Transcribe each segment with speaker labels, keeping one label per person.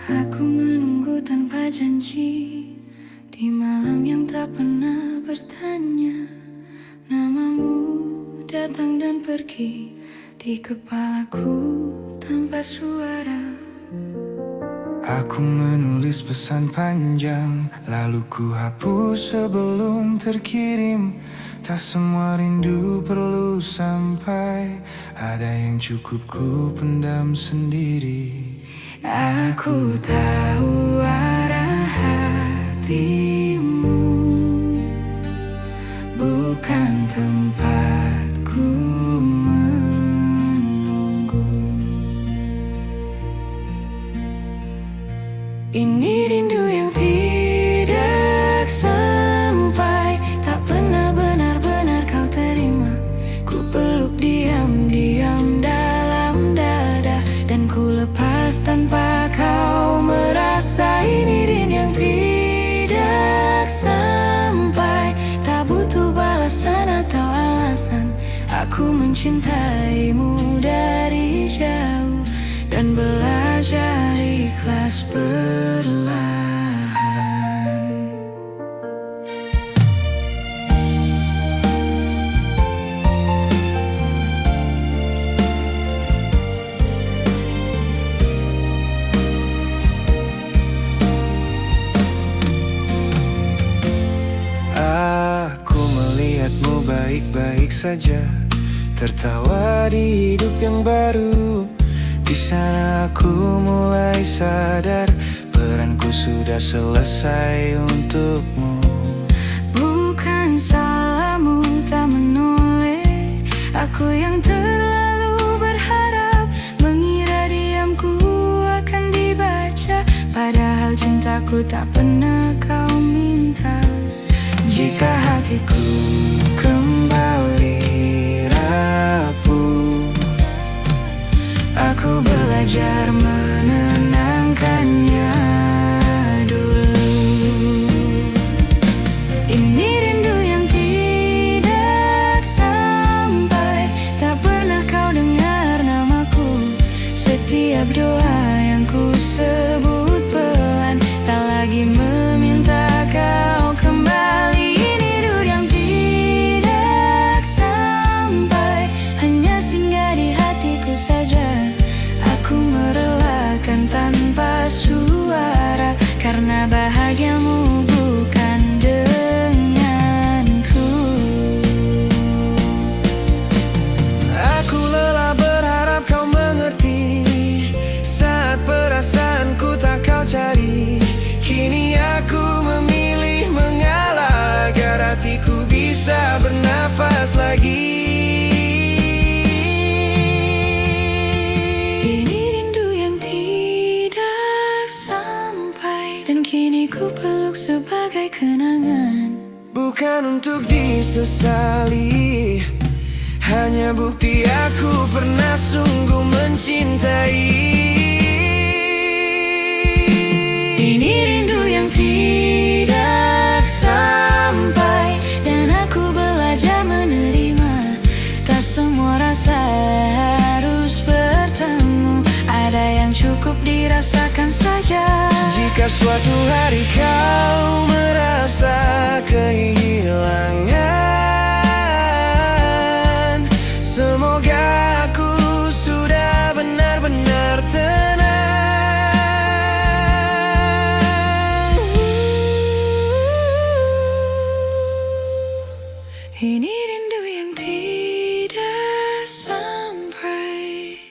Speaker 1: Aku menunggu tanpa janji di malam yang tak pernah bertanya. Namamu datang dan pergi di kepalaku tanpa suara.
Speaker 2: Aku menulis pesan panjang, lalu ku hapus sebelum terkirim. Tak semua rindu perlu sampai, ada yang cukup ku pendam sendiri.
Speaker 1: Aku tahu arah hatimu, bukan tempatku menunggu. Ini rindu yang tidak sampai, tak pernah benar-benar kau terima. Ku peluk diam-diam dalam dada, dan ku lepas tanpa kau merasa. Ini rindu yang tidak sampai, tak butuh balasan atau alasan. Aku mencintaimu dari jauh dan belajar ikhlas perlahan.
Speaker 2: Aku melihatmu baik-baik saja, tertawa di hidup yang baru. Di sana aku mulai sadar, peranku sudah selesai untukmu.
Speaker 1: Bukan salahmu tak menoleh, aku yang terlalu berharap, mengira diamku akan dibaca, padahal cintaku tak pernah kau minta. Jika hatiku kembali rapuh, aku belajar menenangkannya dulu. Ini rindu yang tidak sampai, tak pernah kau dengar namaku. Setiap doa yang ku sebut pelan, tak lagi meminta kau kembali. Ini rindu yang tidak sampai, hanya singgah di hatiku saja. Aku merelakan tanpa suara, karena bahagiamu bukan denganku.
Speaker 2: Aku lelah berharap kau mengerti, saat perasaanku tak kau cari. Kini aku memilih mengalah, agar hatiku bisa bernafas lagi.
Speaker 1: Ini rindu yang tidak sampai, dan kini ku peluk sebagai kenangan.
Speaker 2: Bukan untuk disesali, hanya bukti aku pernah sungguh mencintai.
Speaker 1: Ini rindu yang tidak sampai, dan aku belajar menerima. Tak semua rasa harus bertemu, ada yang cukup dirasakan saja.
Speaker 2: Jika suatu hari kau merasa kehilangan, semoga aku sudah benar-benar tenang.
Speaker 1: Ini rindu yang tidak sampai.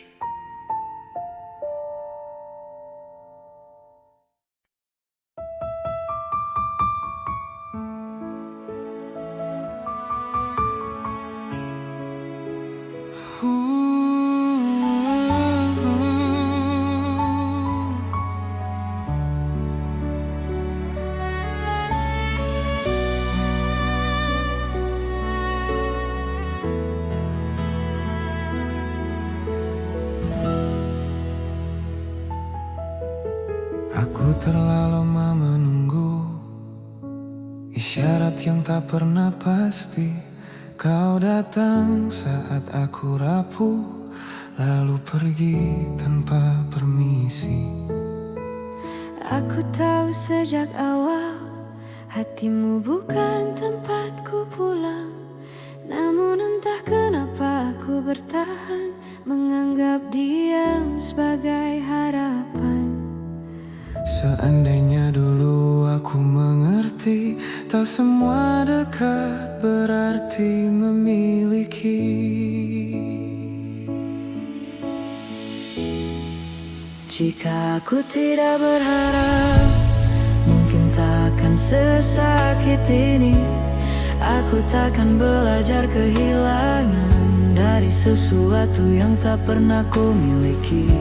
Speaker 2: Aku terlalu lama menunggu, isyarat yang tak pernah pasti. Kau datang saat aku rapuh, lalu pergi tanpa permisi.
Speaker 1: tahu sejak awal, hatimu bukan tempatku pulang. Namun entah kenapa aku bertahan, menganggap diam sebagai harapan.
Speaker 2: Seandainya dulu aku mengerti, tak semua dekat berarti memiliki.
Speaker 1: Jika aku tidak berharap, mungkin takkan sesakit ini. Aku takkan belajar kehilangan dari sesuatu yang tak pernah ku miliki.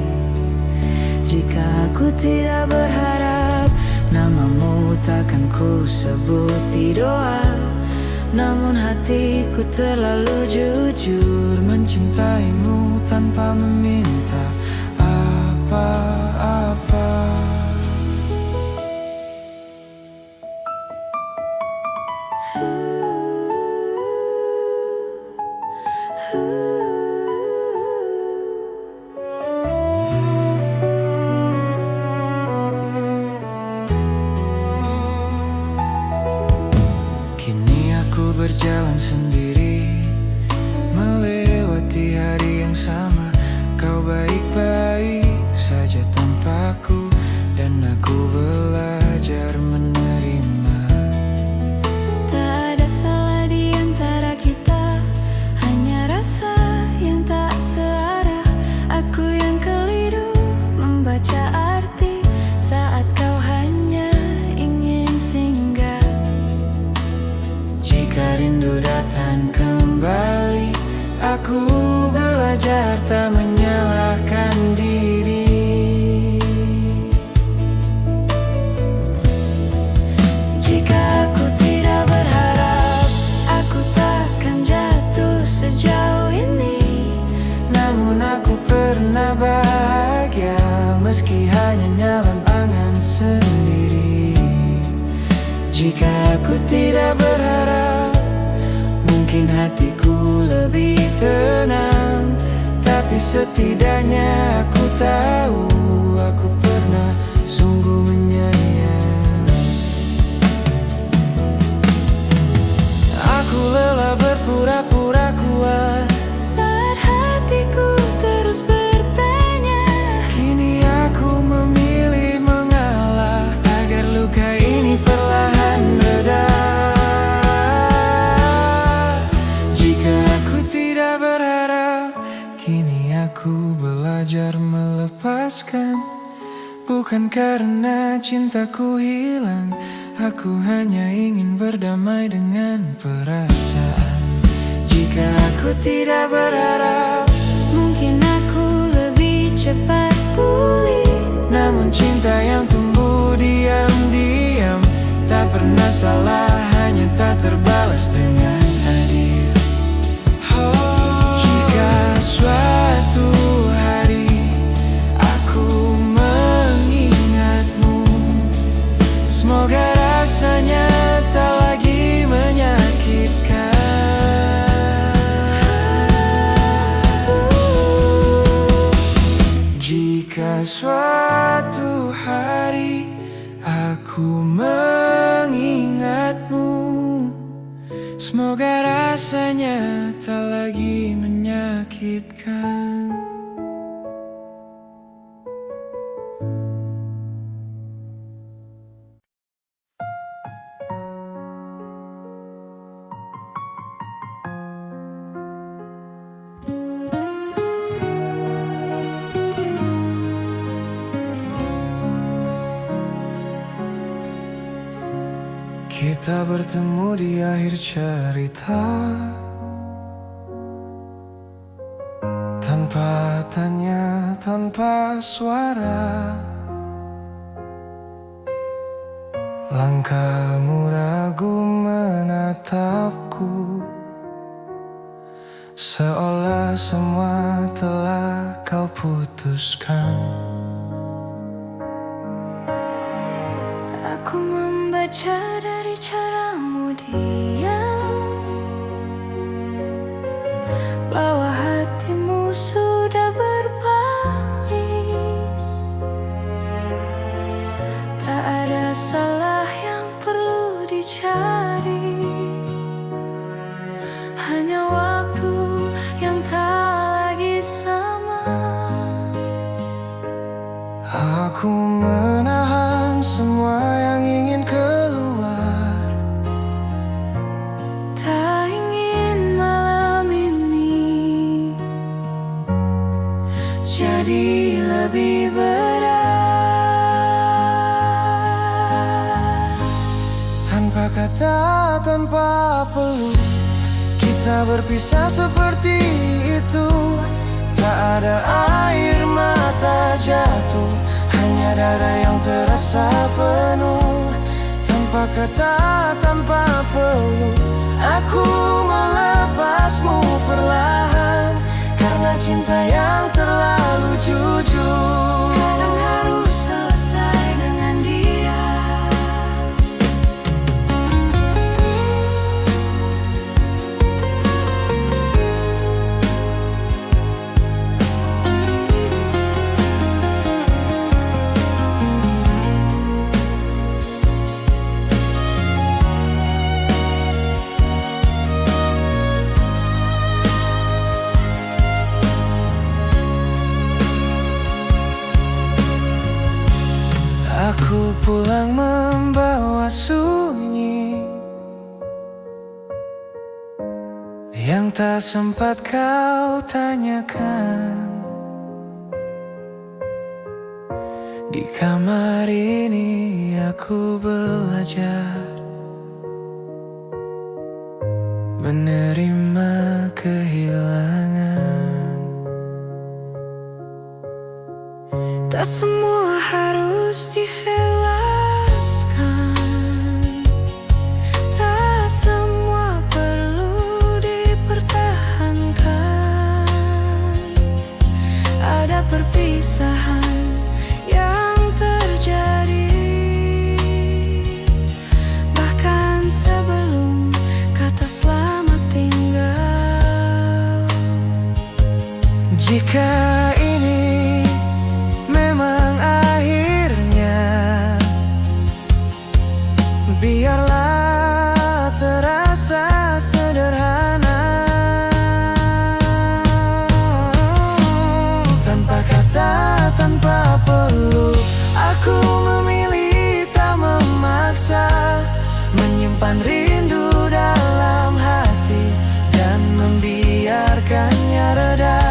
Speaker 1: Jika aku tidak berharap, namamu takkan ku sebut di doa. Namun hatiku terlalu jujur
Speaker 2: Mencintaimu tanpa meminta apa-apa. Kini aku berjalan sendiri, melewati hari yang sama. Kau baik-baik saja tanpaku, dan aku belajar menerima.
Speaker 1: Tak ada salah di antara kita, hanya rasa yang tak searah. Aku yang keliru membaca arti saat kau hanya ingin singgah.
Speaker 2: Jika rindu datang kembali, aku belajar tak menyalahkan diri.
Speaker 1: Jika aku tidak berharap, aku takkan jatuh sejauh ini.
Speaker 2: Namun aku pernah bahagia, meski hanya nyala angan sendiri. Jika aku tidak berharap, mungkin hatiku lebih tenang. Tapi setidaknya aku tahu, aku pernah sungguh menyayang. Aku lelah berpura-pura kuat
Speaker 1: Saat hatiku terus bertanya,
Speaker 2: kini aku memilih mengalah agar luka ini perlahan reda. Jika aku tidak berharap, kini aku belajar melepaskan. Bukan karena cintaku hilang, aku hanya ingin berdamai dengan perasaan. Jika aku tidak berharap,
Speaker 1: mungkin aku lebih cepat pulih.
Speaker 2: namun cinta yang tumbuh diam-diam tak pernah salah, hanya tak terbalas dengan adil. Jika suatu hari aku mengingatmu, semoga rasanya tak lagi menyakitkan. Jika suatu hari aku mengingatmu, semoga rasanya tak lagi menyakitkan. Kita bertemu di akhir cerita, tanpa tanya, tanpa suara. Langkahmu ragu menatapku, seolah semua telah kau putuskan.
Speaker 1: Aku membaca dari caramu diam, bahwa hatimu sudah berpaling. Tak ada
Speaker 2: Aku menahan semua yang ingin keluar.
Speaker 1: Tak ingin malam ini jadi lebih berat.
Speaker 2: Tanpa kata, tanpa peluk, kita berpisah seperti itu. Tak ada air mata jatuh, hanya dada yang terasa penuh. Tanpa kata, tanpa peluk, aku melepasmu perlahan, karena cinta yang terlalu jujur
Speaker 1: Kadang harus selesai dengan dia.
Speaker 2: Aku pulang membawa sunyi yang tak sempat kau tanyakan. Di kamar ini aku belajar menerima kehilangan.
Speaker 1: Tak semua harus dijelaskan, tak semua perlu dipertahankan. Ada perpisahan yang terjadi bahkan sebelum kata selamat tinggal.
Speaker 2: Jika ini memang akhirnya, biarlah terasa sederhana. Tanpa kata, tanpa peluk, aku memilih tak memaksa, menyimpan rindu dalam hati dan membiarkannya reda.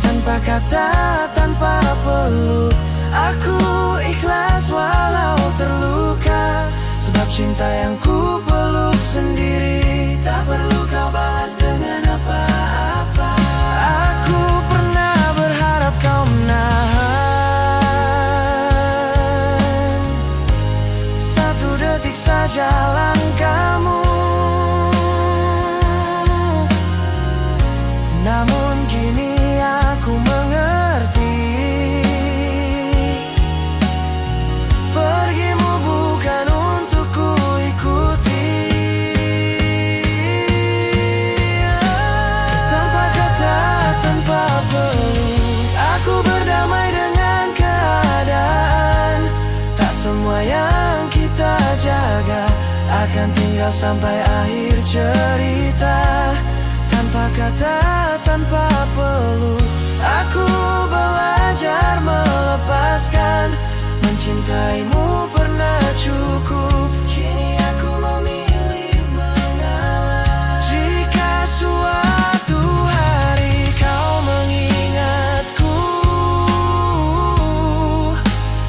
Speaker 2: Tanpa kata, tanpa peluk, aku ikhlas walau terluka, sebab cinta yang ku peluk sendiri tak perlu kau balas dengan apa-apa. Aku pernah berharap kau menahan satu detik saja langkahmu, namun kini aku mengerti, pergimu bukan untuk ku ikuti. Tanpa kata, tanpa peluk, aku berdamai dengan keadaan. Tak semua yang kita jaga akan tinggal sampai akhir cerita. Tanpa kata, tanpa peluk, aku belajar melepaskan. Mencintaimu pernah cukup, kini aku memilih mengalah. Jika suatu hari kau mengingatku,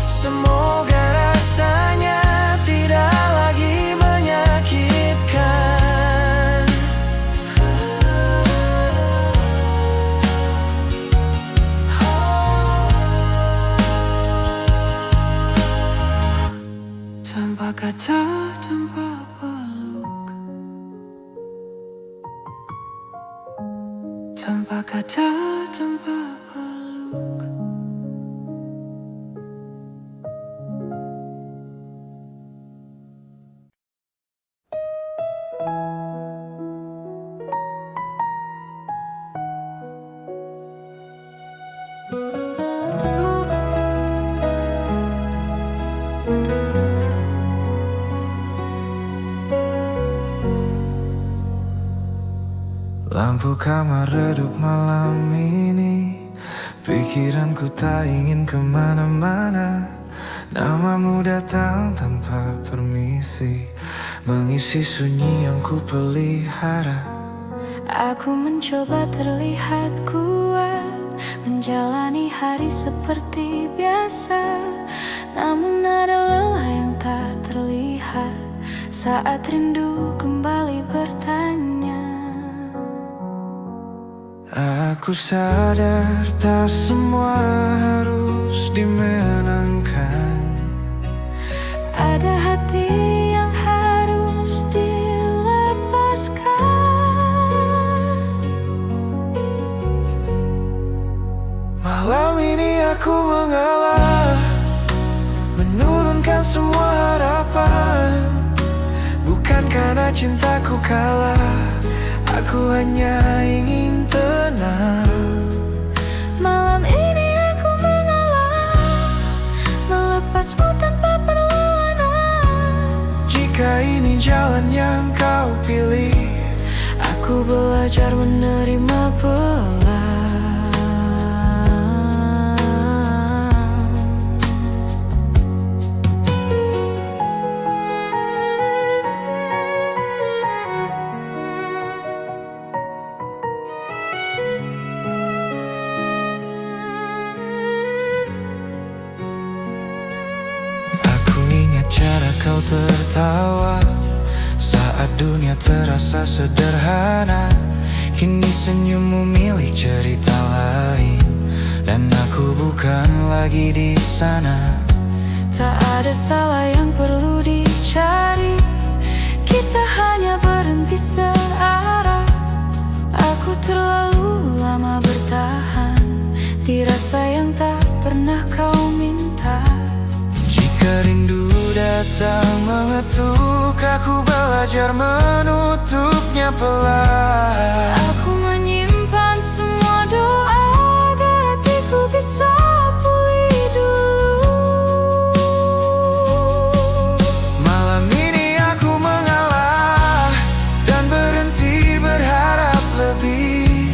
Speaker 2: semoga rasanya tidak lagi menyakitkan. Tanpa kata, tanpa peluk, tanpa kata, tanpa peluk. Lampu kamar redup malam ini Pikiranku tak ingin kemana-mana. Namamu datang tanpa permisi, mengisi sunyi yang ku pelihara.
Speaker 1: Aku mencoba terlihat kuat, menjalani hari seperti biasa. Namun ada lelah yang tak terlihat saat rindu kembali bertanya.
Speaker 2: Aku sadar tak semua harus dimenangkan.
Speaker 1: Ada hati yang harus dilepaskan.
Speaker 2: Malam ini aku mengalah, menurunkan semua harapan. Bukan karena cintaku kalah, aku hanya ingin tenang.
Speaker 1: Malam ini aku mengalah, melepasmu tanpa perlawanan.
Speaker 2: Jika ini jalan yang kau pilih,
Speaker 1: Aku belajar menerima pelan.
Speaker 2: aku ingat cara kau tertawa saat dunia terasa sederhana. Kini senyummu milik cerita lain, dan aku bukan lagi di sana.
Speaker 1: Tak ada salah yang perlu dicari, kita hanya berhenti searah. Aku terlalu lama bertahan di rasa yang tak pernah kau minta.
Speaker 2: Jika rindu datang mengetuk, aku belajar menutupnya pelan.
Speaker 1: Aku menyimpan semua doa agar hatiku bisa pulih dulu.
Speaker 2: Malam ini aku mengalah dan berhenti berharap lebih.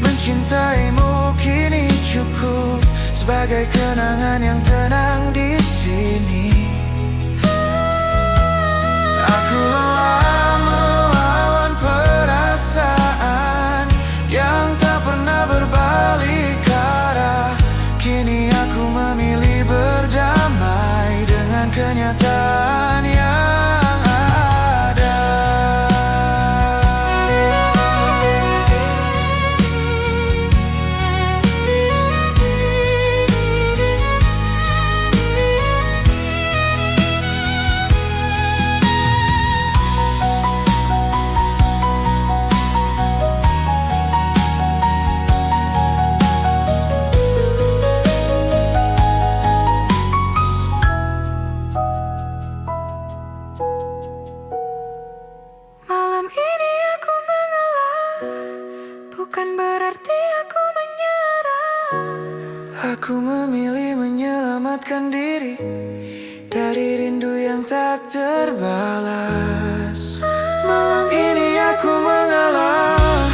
Speaker 2: Mencintaimu kini cukup sebagai kenangan yang tenang di sini. Aku lelah melawan perasaan yang tak pernah berbalik arah. Kini aku memilih berdamai dengan kenyataan yang ada.
Speaker 1: Malam ini aku mengalah, bukan berarti aku menyerah.
Speaker 2: Aku memilih menyelamatkan diri dari rindu yang tak terbalas. Malam ini aku mengalah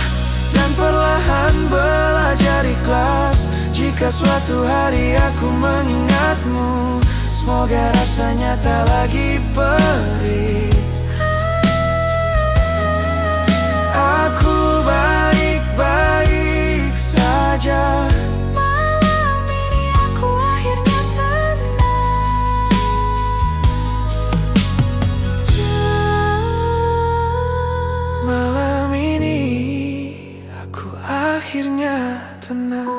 Speaker 2: dan perlahan belajar ikhlas. Jika suatu hari aku mengingatmu, semoga rasanya tak lagi perih. Aku baik-baik saja.
Speaker 1: Malam ini aku akhirnya tenang.
Speaker 2: Malam ini aku akhirnya tenang.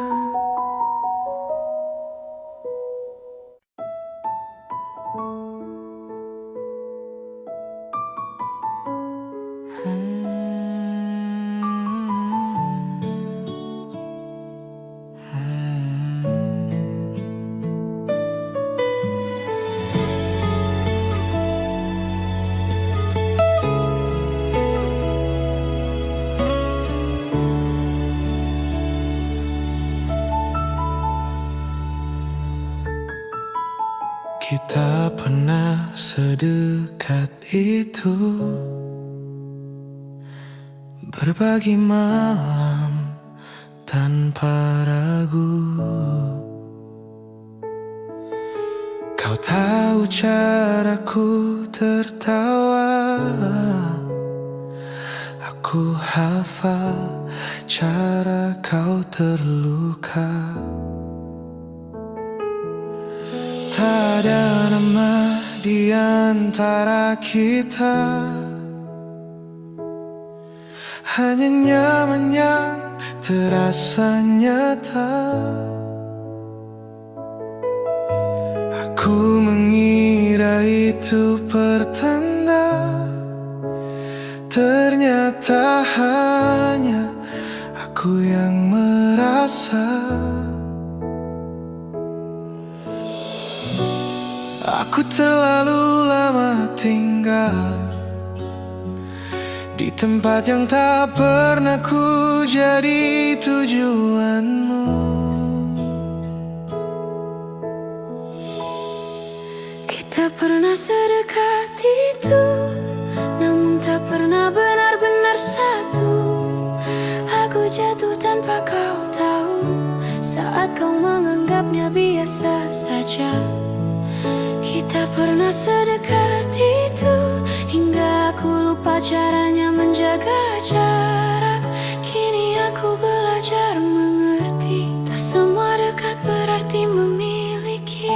Speaker 2: Kita pernah sedekat itu, berbagi malam tanpa ragu. Kau tahu caraku tertawa, aku hafal cara kau terluka. Tak ada nama di antara kita, hanya nyaman yang terasa nyata. Aku mengira itu pertanda, ternyata hanya aku yang merasa. Aku terlalu lama tinggal di tempat yang tak pernah ku jadi tujuanmu.
Speaker 1: Kita pernah sedekat itu, namun tak pernah benar-benar satu. Aku jatuh tanpa kau tahu, saat kau menganggapnya biasa saja. Kita pernah sedekat itu, hingga aku lupa caranya menjaga jarak. Kini aku belajar mengerti, tak semua dekat berarti memiliki.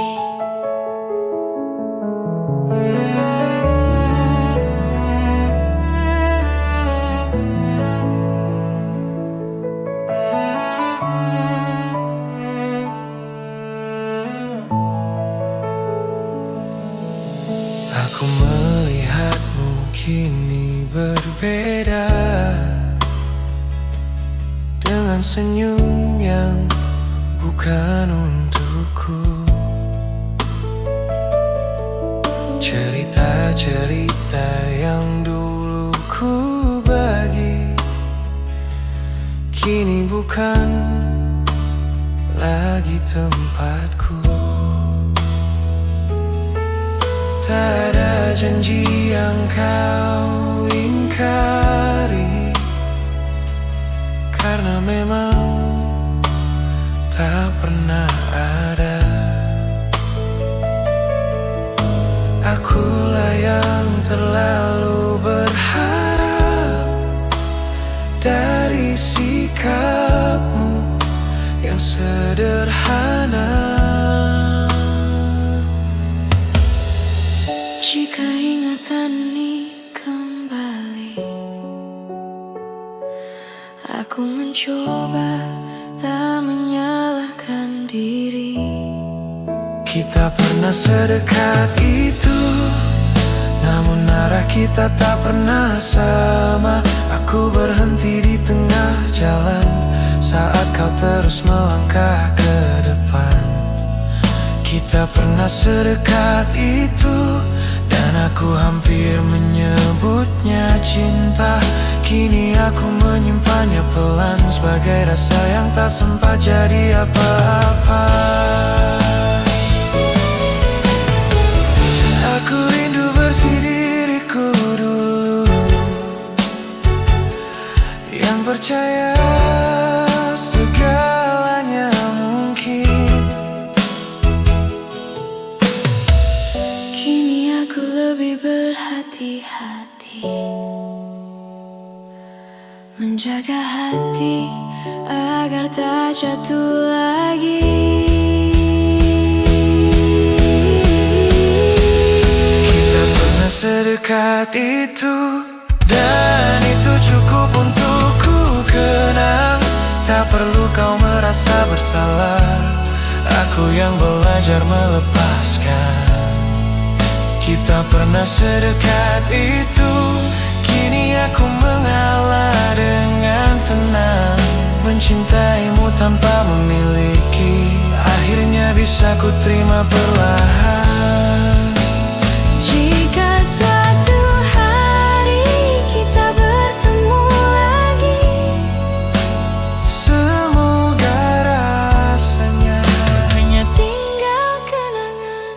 Speaker 2: Aku melihatmu kini berbeda, dengan senyum yang bukan untukku. Cerita-cerita yang dulu ku bagi, kini bukan lagi tempatku. Tak ada janji yang kau ingkari, karena memang tak pernah ada. Akulah yang terlalu berharap dari sikapmu yang sederhana.
Speaker 1: Jika ingatan ini kembali, aku mencoba tak menyalahkan diri.
Speaker 2: Kita pernah sedekat itu, namun arah kita tak pernah sama. Aku berhenti di tengah jalan saat kau terus melangkah ke depan. Kita pernah sedekat itu, dan aku hampir menyebutnya cinta. Kini aku menyimpannya pelan sebagai rasa yang tak sempat jadi apa-apa. Aku rindu versi diriku dulu, yang percaya segalanya mungkin.
Speaker 1: Kini aku lebih berhati-hati, menjaga hati agar tak jatuh lagi.
Speaker 2: Kita pernah sedekat itu, dan itu cukup untuk ku kenang. Tak perlu kau merasa bersalah, aku yang belajar melepaskan. Kita pernah sedekat itu, kini aku mengalah dengan tenang. Mencintaimu tanpa memiliki, akhirnya bisa ku terima perlahan.
Speaker 1: Jika suatu hari kita bertemu lagi,
Speaker 2: semoga rasanya
Speaker 1: hanya tinggal kenangan.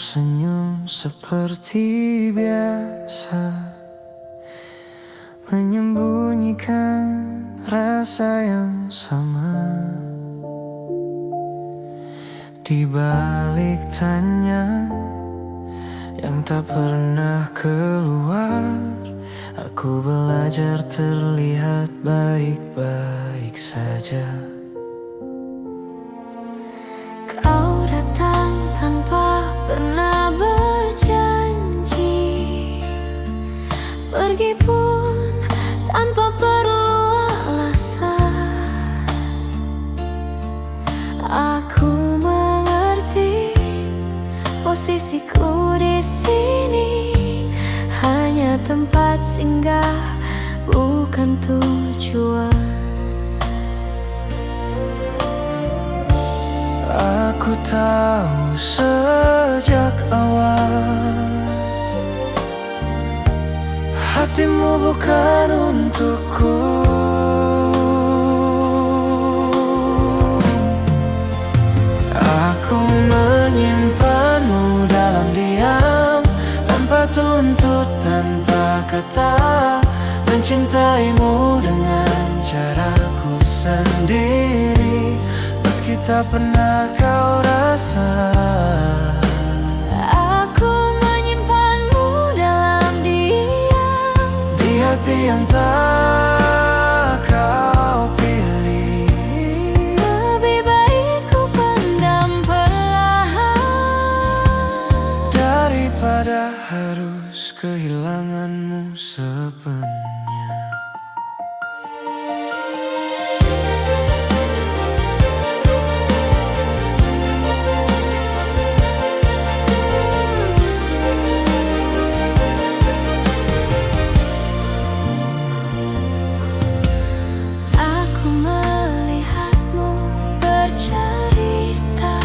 Speaker 2: tersenyum seperti biasa, menyembunyikan rasa yang sama. Di balik tanya yang tak pernah keluar, aku belajar terlihat baik-baik saja.
Speaker 1: Kau datang tanpa pernah berjanji, pergi pun tanpa perlu alasan. Aku mengerti posisiku di sini hanya tempat singgah, bukan tujuan.
Speaker 2: Aku tahu sejak awal hatimu bukan untukku. Aku menyimpanmu dalam diam, tanpa tuntut, tanpa kata, mencintaimu dengan caraku sendiri, meski tak pernah kau rasa.
Speaker 1: Aku menyimpanmu dalam diam,
Speaker 2: Di hati yang tak kau pilih.
Speaker 1: lebih baik ku pendam perlahan
Speaker 2: Daripada harus kehilanganmu sepenuhnya.
Speaker 1: Aku melihatmu bercerita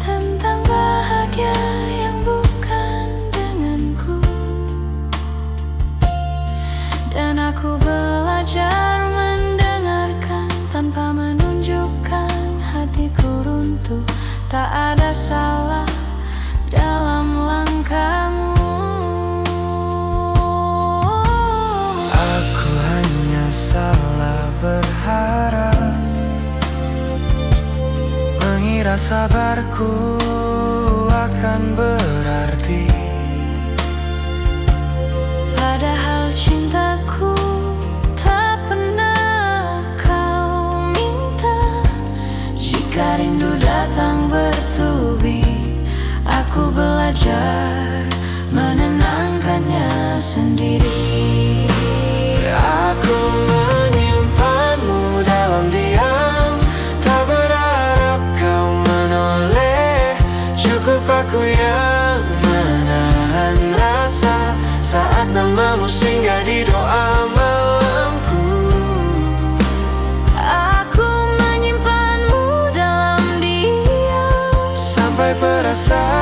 Speaker 1: tentang bahagia yang bukan denganku, dan aku belajar mendengarkan tanpa menunjukkan hatiku runtuh. Tak ada salah dalam langkahmu.
Speaker 2: Aku hanya salah berharap, mengira sabarku akan berarti.
Speaker 1: Padahal cintaku tak pernah kau minta. Jika rindu datang bertubi, aku belajar menenangkannya sendiri.
Speaker 2: Aku menyimpanmu dalam diam, tak berharap kau menoleh. Cukup aku yang menahan rasa saat namamu singgah di doa malamku.
Speaker 1: Aku menyimpanmu dalam diam,
Speaker 2: Sampai perasaanku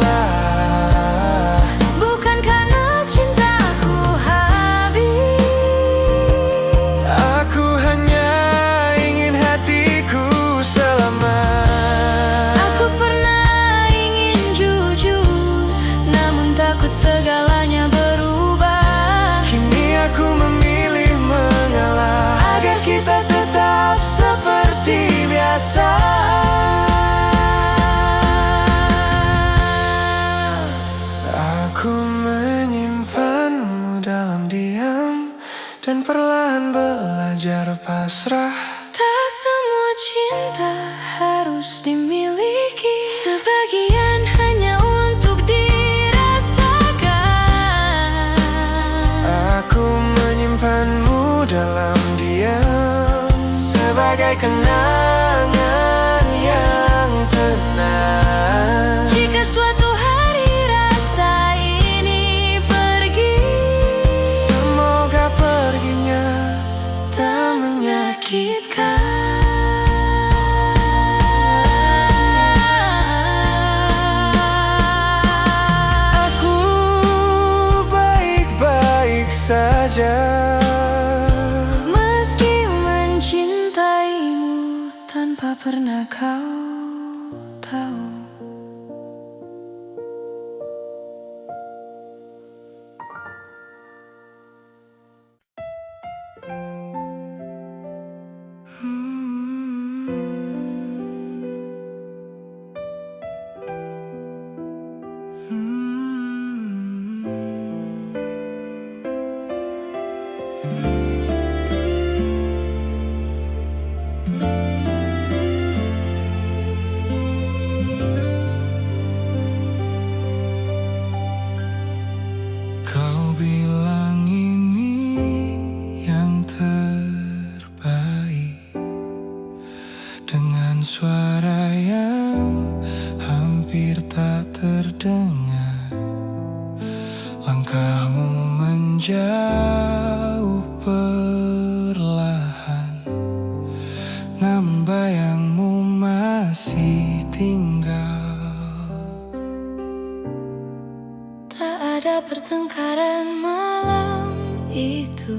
Speaker 2: lah,
Speaker 1: bukan karena cintaku habis.
Speaker 2: aku hanya ingin hatiku selamat.
Speaker 1: Aku pernah ingin jujur, namun takut segalanya berubah.
Speaker 2: Kini aku memilih mengalah agar kita tetap seperti biasa. Aku menyimpanmu dalam diam dan perlahan belajar pasrah.
Speaker 1: Tak semua cinta harus dimiliki, sebagian hanya untuk dirasakan.
Speaker 2: Aku menyimpanmu dalam diam sebagai kenangan yang tenang.
Speaker 1: Jika suatu hari rasa ini pergi,
Speaker 2: Semoga perginya tak menyakitkan. Aku baik-baik saja,
Speaker 1: meski mencintaimu tanpa pernah kau tahu.
Speaker 2: Kau bilang ini yang terbaik, dengan suara yang hampir tak terdengar. Langkahmu menjauh perlahan, namun bayangmu masih tinggal.
Speaker 1: Tak ada pertengkaran malam itu,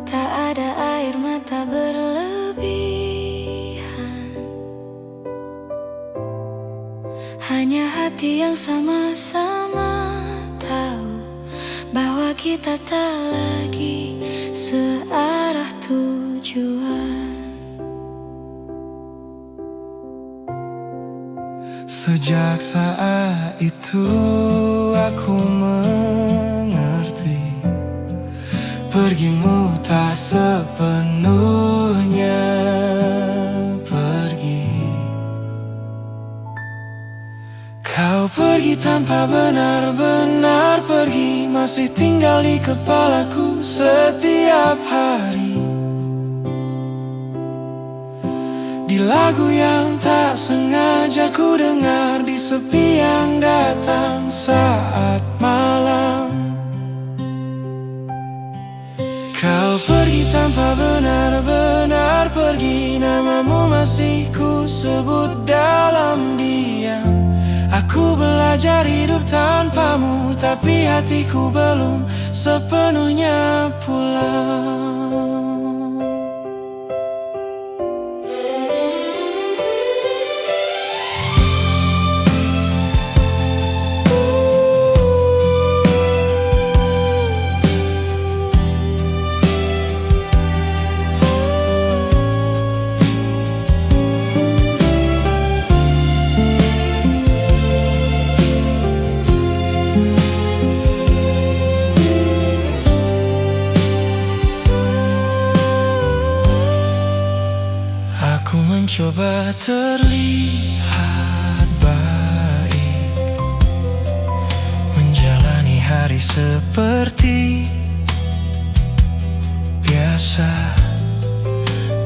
Speaker 1: tak ada air mata berlebihan, hanya hati yang sama-sama tahu bahwa kita tak lagi searah tujuan.
Speaker 2: Sejak saat itu aku mengerti, pergimu tak sepenuhnya pergi. Kau pergi tanpa benar-benar pergi, masih tinggal di kepalaku setiap hari. Di lagu yang tak sengaja ku dengar, di sepi yang datang saat malam. Kau pergi tanpa benar-benar pergi, namamu masih ku sebut dalam diam. Aku belajar hidup tanpamu, tapi hatiku belum sepenuhnya pulang. Aku mencoba terlihat baik, menjalani hari seperti biasa.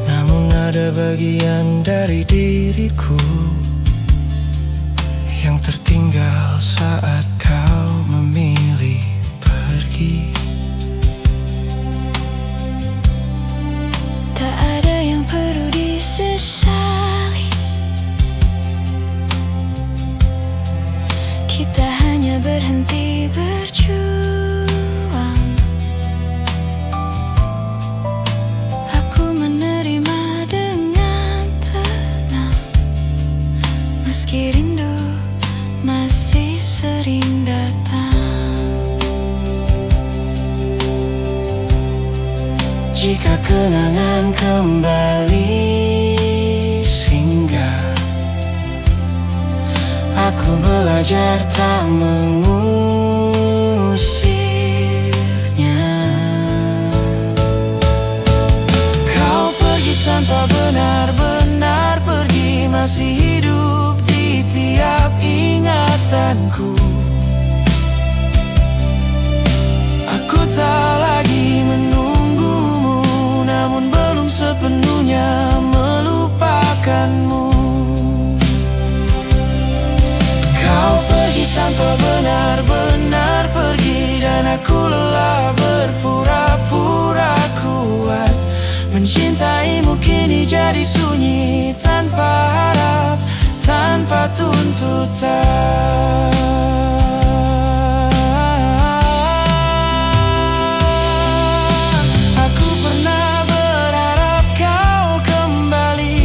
Speaker 2: Namun ada bagian dari diriku yang tertinggal saat kau memilih pergi.
Speaker 1: Tak ada yang perlu disesali, kita hanya berhenti berjuang. Aku menerima dengan tenang, meski rindu masih sering datang.
Speaker 2: Jika kenangan kembali singgah, aku belajar tak mengusirnya. Kau pergi tanpa benar-benar pergi, masih hidup di tiap ingatanku. Aku tak lagi menunggumu, namun belum sepenuhnya melupakanmu. Kau pergi tanpa benar-benar pergi, dan aku lelah berpura-pura kuat. Mencintaimu kini jadi sunyi, tanpa harap, tanpa tuntutan. Aku pernah berharap kau kembali,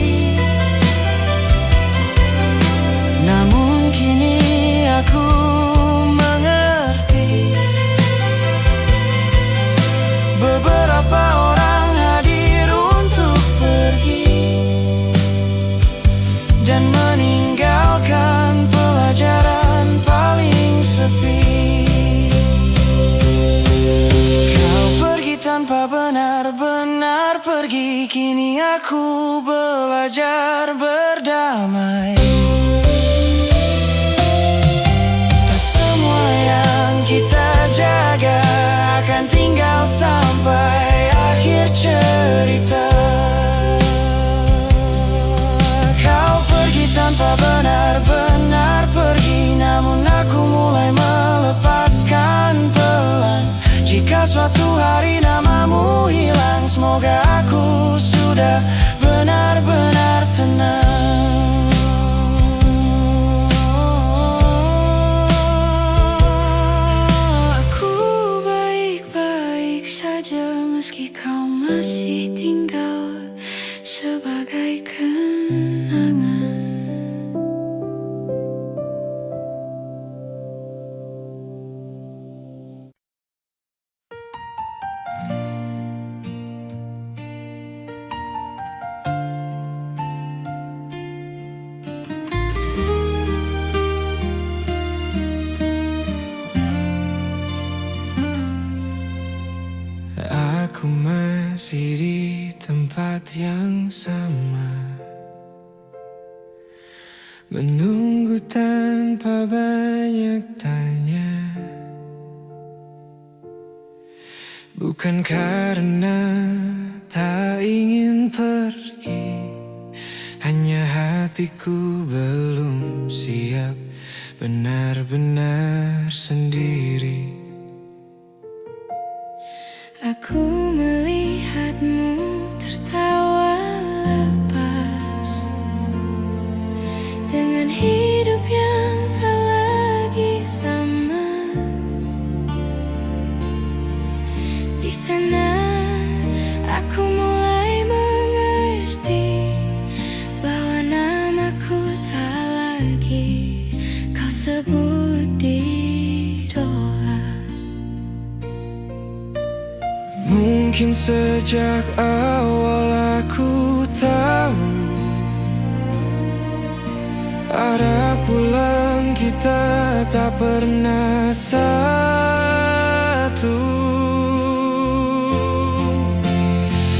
Speaker 2: pergi, kini aku belajar berdamai. Tak semua yang kita jaga akan tinggal sampai akhir cerita. Kau pergi tanpa benar-benar pergi, namun aku mulai melepaskan pelan. Jika suatu hari namamu hilang, semoga aku sudah benar-benar tenang.
Speaker 1: Aku baik-baik saja meski kau masih tinggal sebagai kenangan.
Speaker 2: Aku masih di tempat yang sama, menunggu tanpa banyak tanya. Bukan karena tak ingin pergi, hanya hatiku belum siap benar-benar sendiri.
Speaker 1: Aku melihatmu tertawa lepas dengan hidup yang tak lagi sama. Di sana aku mulai mengerti bahwa namaku tak lagi kau sebut di doa.
Speaker 2: Mungkin sejak awal aku tahu arah pulang kita tak pernah satu.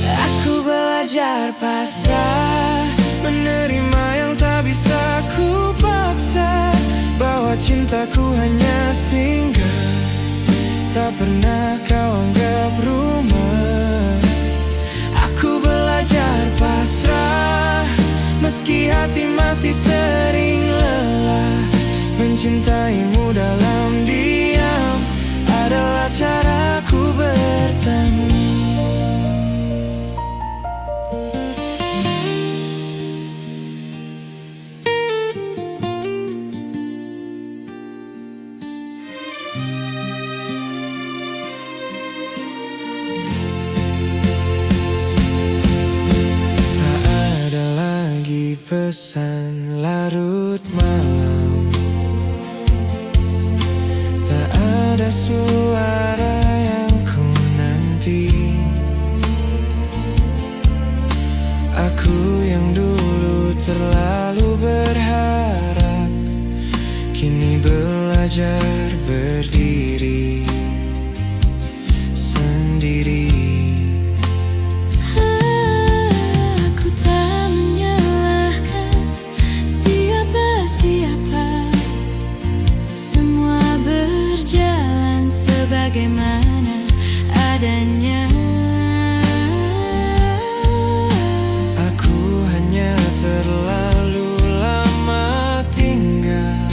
Speaker 1: Aku belajar pasrah,
Speaker 2: Menerima yang tak bisa ku paksa, bahwa cintaku hanya singgah, tak pernah kau anggap rumah. Aku belajar pasrah, meski hati masih sering lelah. Mencintaimu dalam diam adalah caraku bertemu. Pesan larut malam, tak ada suara yang ku nanti. Aku yang dulu terlalu berharap, kini belajar berdiri sendiri.
Speaker 1: Bagaimana adanya.
Speaker 2: Aku hanya terlalu lama tinggal,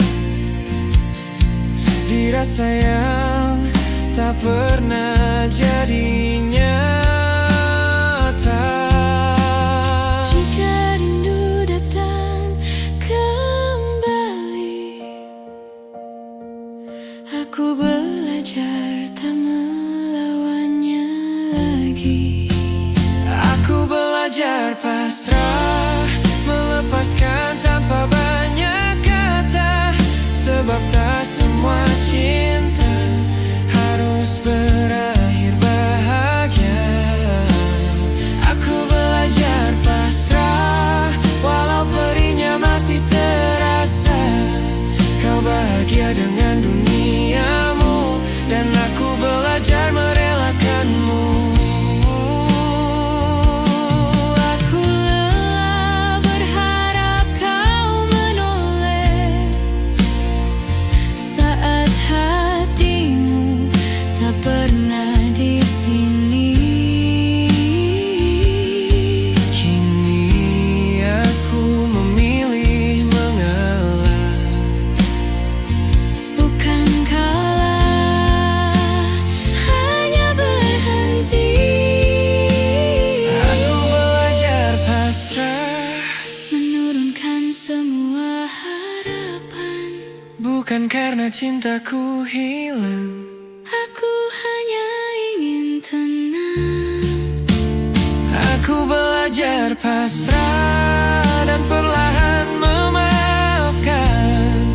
Speaker 2: dirasa yang tak pernah jadi nyata.
Speaker 1: Jika rindu datang kembali, aku belajar tak melawannya lagi.
Speaker 2: Aku belajar pasrah, melepaskan tanpa banyak kata, sebab tak semua cinta harus berakhir bahagia. Aku belajar pasrah, walau perihnya masih terasa. Kau bahagia dengan duniamu, dan aku belajar merelakanmu. cintaku hilang.
Speaker 1: Aku hanya ingin tenang.
Speaker 2: Aku belajar pasrah dan perlahan memaafkan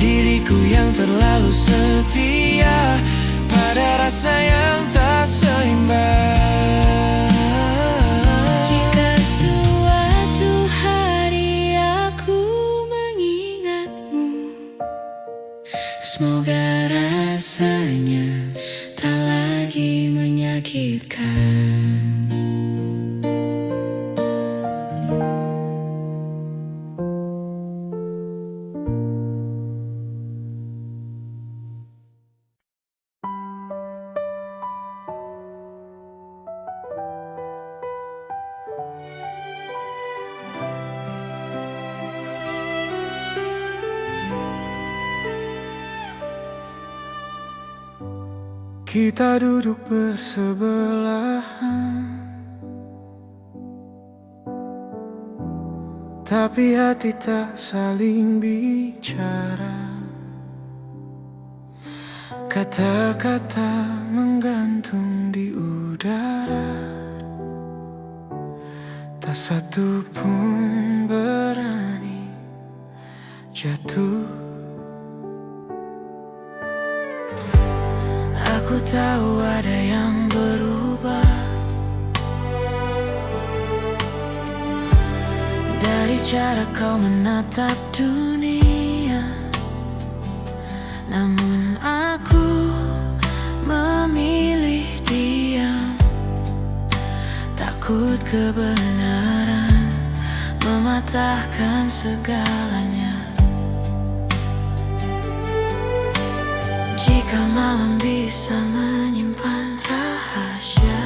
Speaker 2: diriku yang terlalu setia pada rasa yang tak seimbang.
Speaker 1: Jika suatu hari aku mengingatmu, semoga rasanya tak lagi menyakitkan.
Speaker 2: Kita duduk bersebelahan, tapi hati tak saling bicara. Kata-kata menggantung di udara, tak satu pun berani jatuh. Aku tahu ada yang berubah dari cara kau menatap dunia, namun aku memilih diam. Takut kebenaran mematahkan segalanya. Jika malam bisa menyimpan rahasia,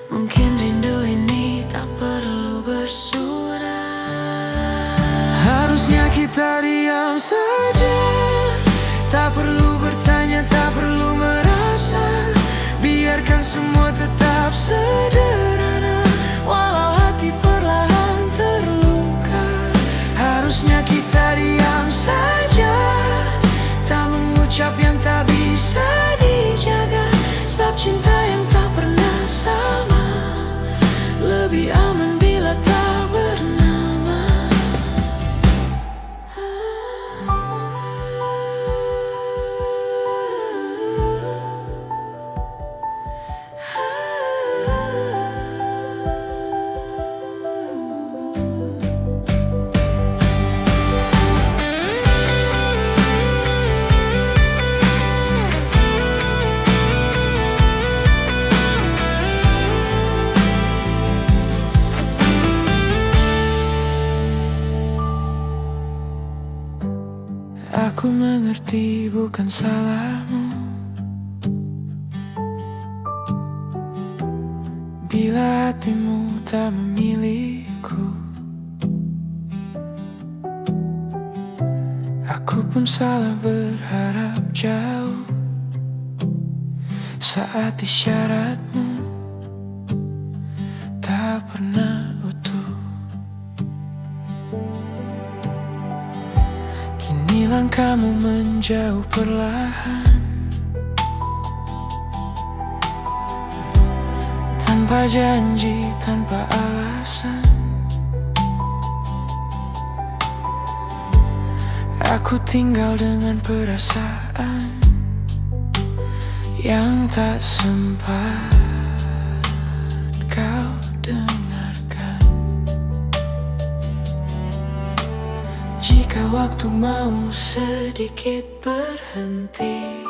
Speaker 2: mungkin rindu ini tak perlu bersurat. Harusnya kita diam saja, tak perlu bertanya, tak perlu merasa. Biarkan semua tetap sederhana, walau hati perlahan terluka. Harusnya kita diam saja, tak mengucap yang tak bisa dijaga. Sebab cinta yang tak pernah sama lebih aman bila tak bernama. Aku mengerti bukan salahmu bila hatimu tak memilihku. Aku pun salah berharap jauh saat isyaratmu tak pernah utuh. Kini langkahmu menjauh perlahan, tanpa janji, tanpa alasan. Aku tinggal dengan perasaan yang tak sempat kau dengarkan. Jika waktu mau sedikit berhenti,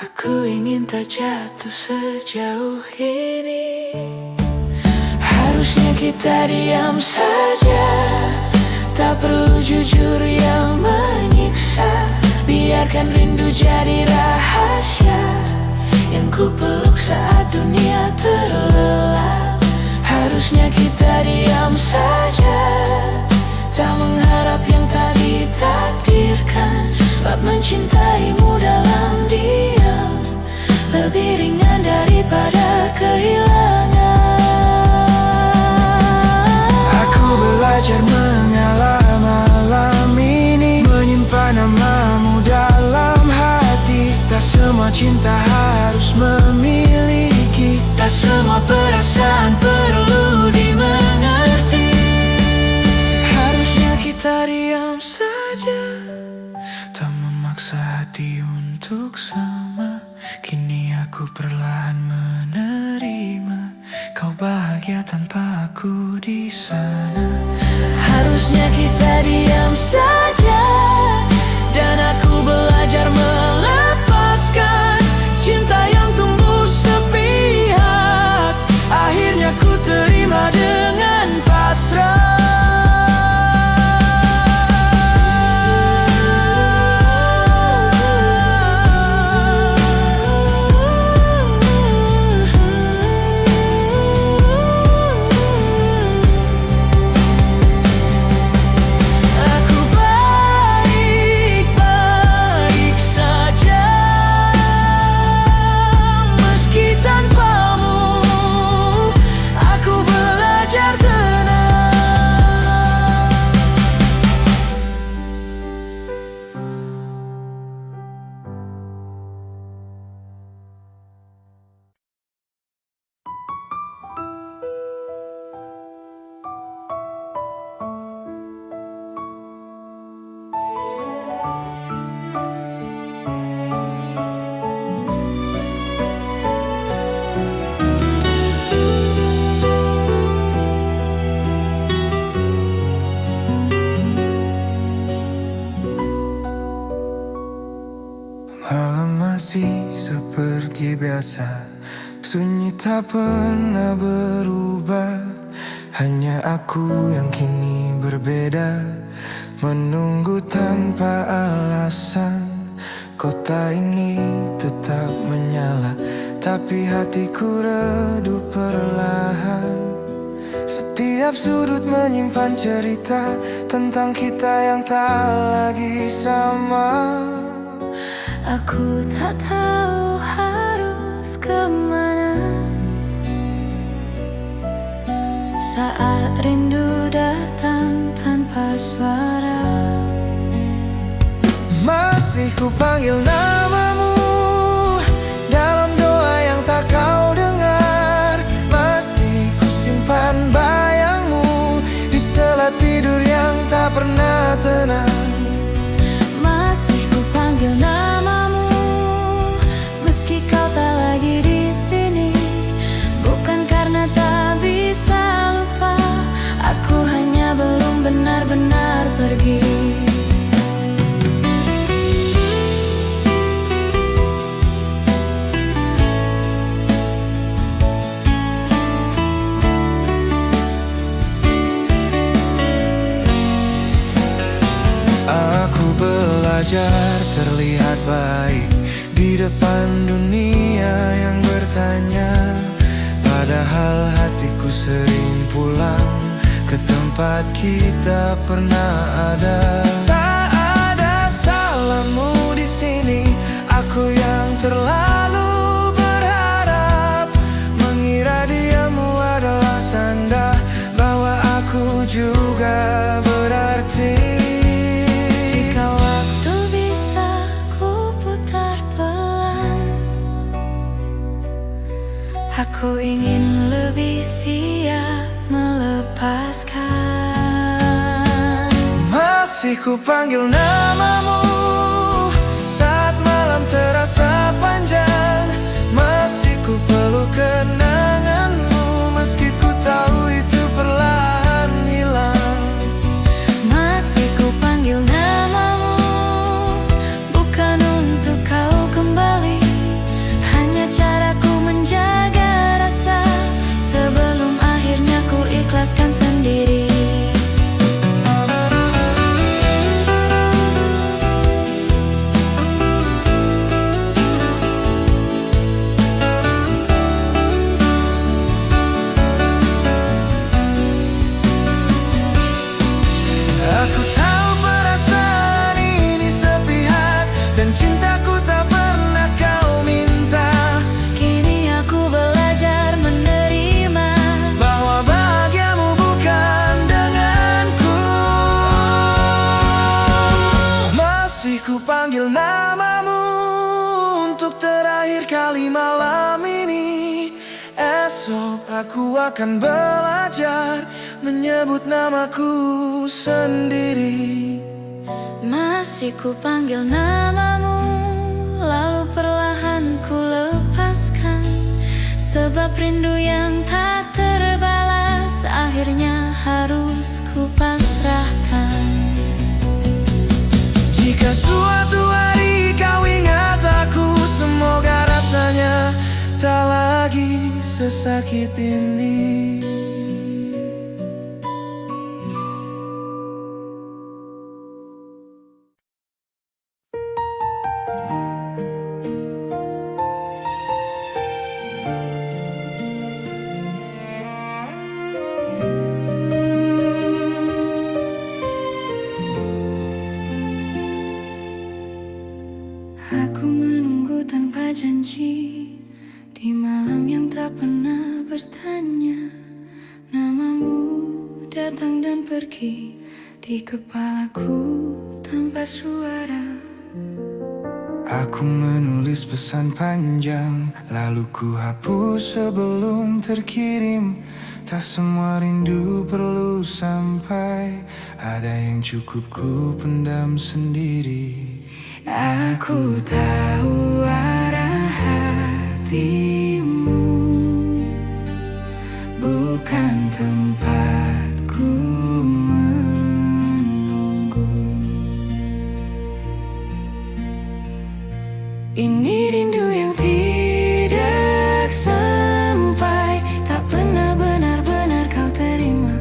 Speaker 2: aku ingin tak jatuh sejauh ini. Harusnya kita diam saja, tak perlu jujur yang menyiksa. Biarkan rindu jadi rahasia yang ku peluk saat dunia terlelap. Harusnya kita diam saja, tak mengharap yang tak ditakdirkan. Sebab mencintaimu dalam diam lebih ringan daripada kehilangan. Aku belajar mengalah cinta harus memiliki.
Speaker 1: Tak semua perasaan perlu dimengerti.
Speaker 2: Harusnya kita diam saja, tak memaksa hati untuk sama. Kini aku perlahan menerima kau bahagia tanpa aku di sana.
Speaker 1: Harusnya kita diam saja, dan aku belajar melepaskan cinta yang tumbuh sepihak.
Speaker 2: Akhirnya ku terima dengan pasrah. Malam masih seperti biasa, sunyi tak pernah berubah. Hanya aku yang kini berbeda, menunggu tanpa alasan. Kota ini tetap menyala, tapi hatiku redup perlahan. Setiap sudut menyimpan cerita tentang kita yang tak lagi sama.
Speaker 1: Aku tak tahu harus kemana saat rindu datang tanpa suara.
Speaker 2: Masih ku panggil namamu dalam doa yang tak kau dengar. Masih ku simpan bayangmu di sela tidur yang tak pernah tenang.
Speaker 1: Masih ku panggil namamu meski kau tak lagi di sini. Bukan karena tak bisa lupa, aku hanya belum benar-benar pergi.
Speaker 2: Aku belajar terlihat baik di depan dunia yang bertanya. Padahal hatiku sering pulang ke tempat kita pernah ada. Tak ada salahmu di sini, aku yang terlalu berharap, mengira diamu adalah tanda bahwa aku juga berarti.
Speaker 1: Jika waktu bisa ku putar pelan, aku ingin lebih siap melepaskan.
Speaker 2: Masih ku panggil namamu saat malam terasa panjang. Masih ku peluk kenanganmu meski ku tahu itu perlahan hilang.
Speaker 1: Masih ku panggil namamu, bukan untuk kau kembali, hanya caraku menjaga rasa sebelum akhirnya ku ikhlaskan sendiri.
Speaker 2: Aku tahu perasaan ini sepihak dan cintaku tak pernah kau minta.
Speaker 1: Kini aku belajar menerima
Speaker 2: bahwa bahagiamu bukan denganku. Masih ku panggil namamu untuk terakhir aku akan belajar menyebut namaku sendiri.
Speaker 1: Masih ku panggil namamu, lalu perlahan ku lepaskan. Sebab rindu yang tak terbalas akhirnya harus ku pasrahkan.
Speaker 2: Jika suatu hari kau ingat aku, semoga rasanya tak lagi sesakit ini.
Speaker 1: Aku menunggu tanpa janji di malam yang tak pernah bertanya. Namamu datang dan pergi di kepalaku tanpa suara.
Speaker 2: Aku menulis pesan panjang, lalu ku hapus sebelum terkirim. Tak semua rindu perlu sampai, ada yang cukup ku pendam sendiri.
Speaker 1: Aku tahu arah hatimu, bukan tempatku menunggu. Ini rindu yang tidak sampai, tak pernah benar-benar kau terima.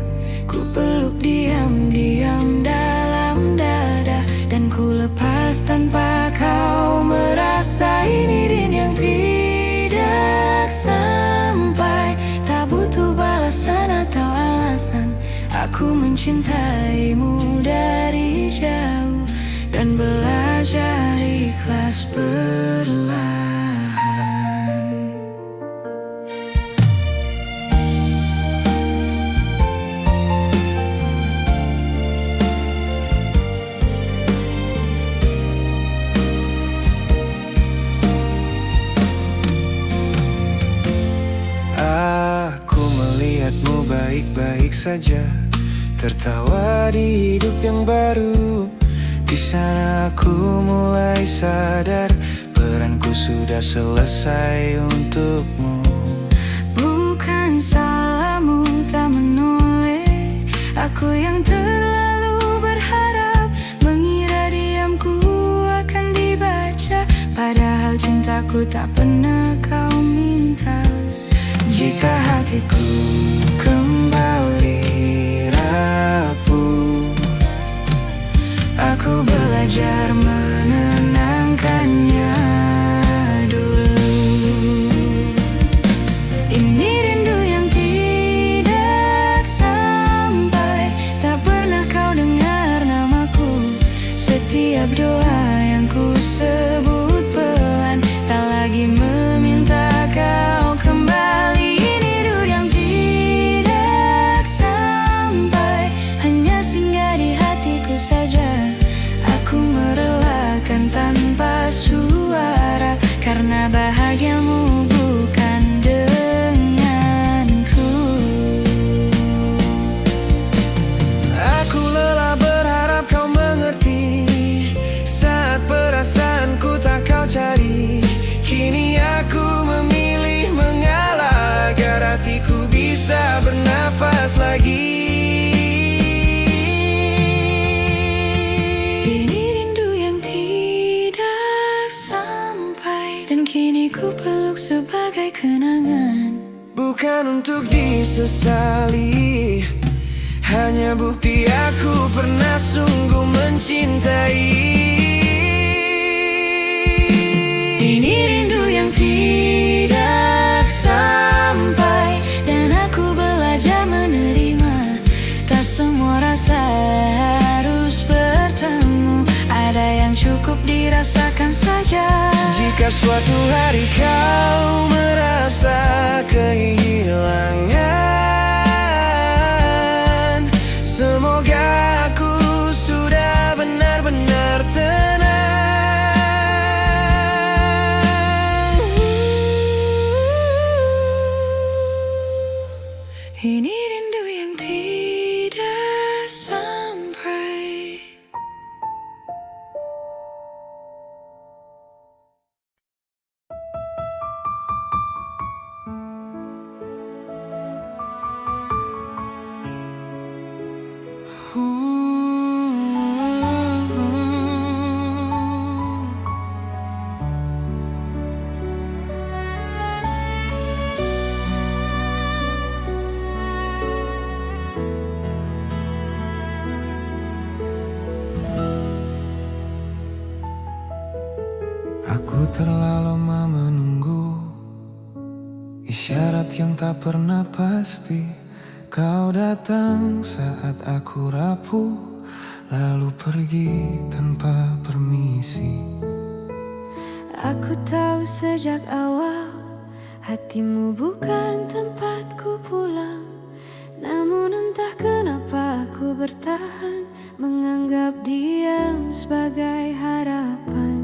Speaker 1: Ku peluk diam-diam dalam dada, dan ku lepas tanpa kau merasa. Ini rindu yang tidak sampai, tak butuh balasan atau alasan. Aku mencintaimu dari jauh dan belajar ikhlas perlahan.
Speaker 2: Aku melihatmu baik-baik saja, tertawa di hidup yang baru. Di sana aku mulai sadar, peranku sudah selesai untukmu.
Speaker 1: Bukan salahmu tak menoleh, aku yang terlalu berharap, mengira diamku akan dibaca, padahal cintaku tak pernah kau minta. Jika hatiku kembali rapuh, aku belajar menenangkannya dulu. Ini rindu yang tidak sampai, tak pernah kau dengar namaku. Setiap doa yang ku sebut pelan, tak lagi meminta kau kembali. Ini rindu yang tidak sampai, hanya singgah di hatiku saja. Aku merelakan tanpa suara, karena bahagiamu bukan denganku.
Speaker 2: Aku lelah berharap kau mengerti, saat perasaanku tak kau cari. Kini aku memilih mengalah, agar hatiku bisa bernafas lagi.
Speaker 1: Kini ku peluk sebagai kenangan,
Speaker 2: bukan untuk disesali, hanya bukti aku pernah sungguh mencintai.
Speaker 1: Ini rindu yang tidak sampai, dan aku belajar menerima. Tak semua rasa harus bertemu, ada yang cukup dirasakan saja.
Speaker 2: Jika suatu hari kau merasa kehilangan, semoga aku sudah benar-benar tenang. Aku terlalu lama menunggu isyarat yang tak pernah pasti. Kau datang saat aku rapuh, lalu pergi tanpa permisi.
Speaker 1: Aku tahu sejak awal hatimu bukan tempatku pulang. Namun entah kenapa aku bertahan, menganggap diam sebagai harapan.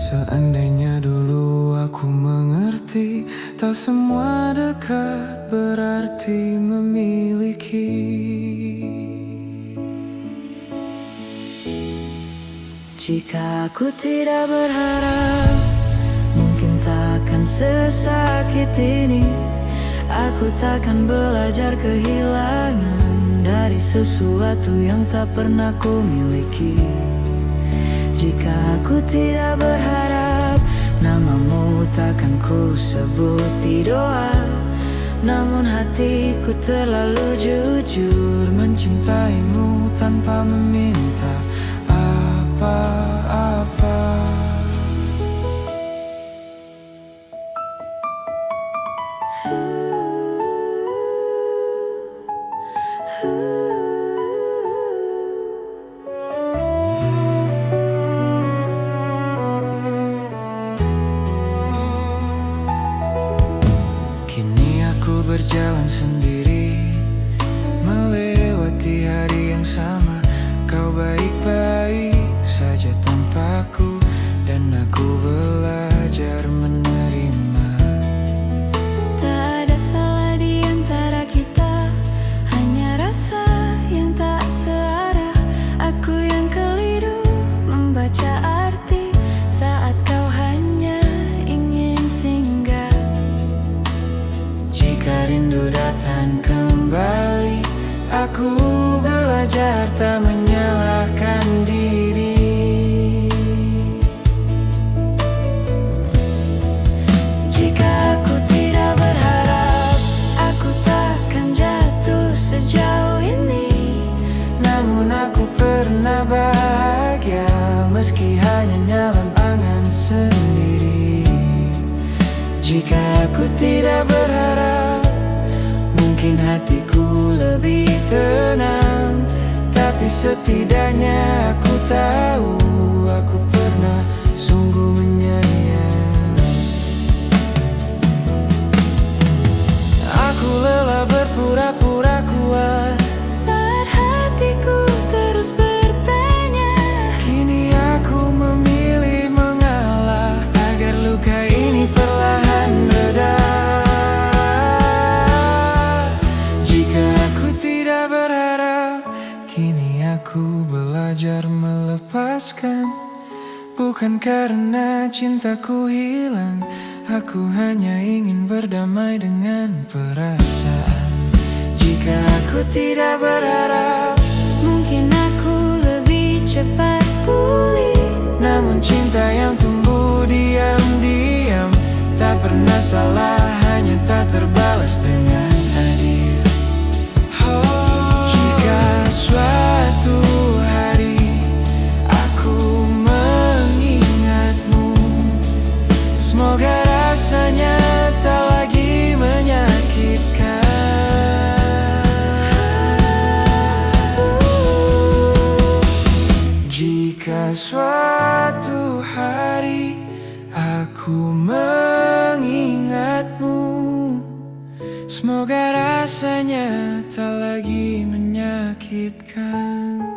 Speaker 2: Seandainya dulu aku mengerti, tak semua dekat berarti memiliki.
Speaker 1: Jika aku tidak berharap, mungkin takkan sesakit ini. Aku takkan belajar kehilangan dari sesuatu yang tak pernah ku miliki. Jika aku tidak berharap, namamu takkan ku sebut di doa. Namun hatiku terlalu jujur
Speaker 2: mencintaimu tanpa meminta apa-apa. Kini aku berjalan sendiri, melewati hari yang sama. Kau baik-baik saja tanpaku, dan aku belajar menerima.
Speaker 1: Tak ada salah di antara kita, hanya rasa yang tak searah. Aku yang keliru membaca arti saat kau hanya ingin singgah.
Speaker 2: Jika rindu datang kembali, aku belajar tak menyalahkan diri.
Speaker 1: Jika aku tidak berharap, aku takkan jatuh sejauh ini.
Speaker 2: Namun aku pernah bahagia, meski hanya dalam angan sendiri. Jika aku tidak berharap, mungkin hatiku lebih tenang. Tapi setidaknya aku tahu, aku pernah sungguh menyayang. Aku lelah berpura-pura kuat
Speaker 1: Saat hatiku terus bertanya,
Speaker 2: kini aku memilih mengalah agar luka ini perlahan reda. Jika aku tidak berharap, kini aku belajar melepaskan. Bukan karena cintaku hilang, aku hanya ingin berdamai dengan perasaan. Jika aku tidak berharap,
Speaker 1: mungkin aku lebih cepat pulih.
Speaker 2: namun cinta yang tumbuh diam-diam tak pernah salah, hanya tak terbalas dengan adil. Jika suatu hari aku mengingatmu, semoga rasanya tak lagi menyakitkan. Jika suatu hari aku mengingatmu, semoga rasanya tak lagi menyakitkan.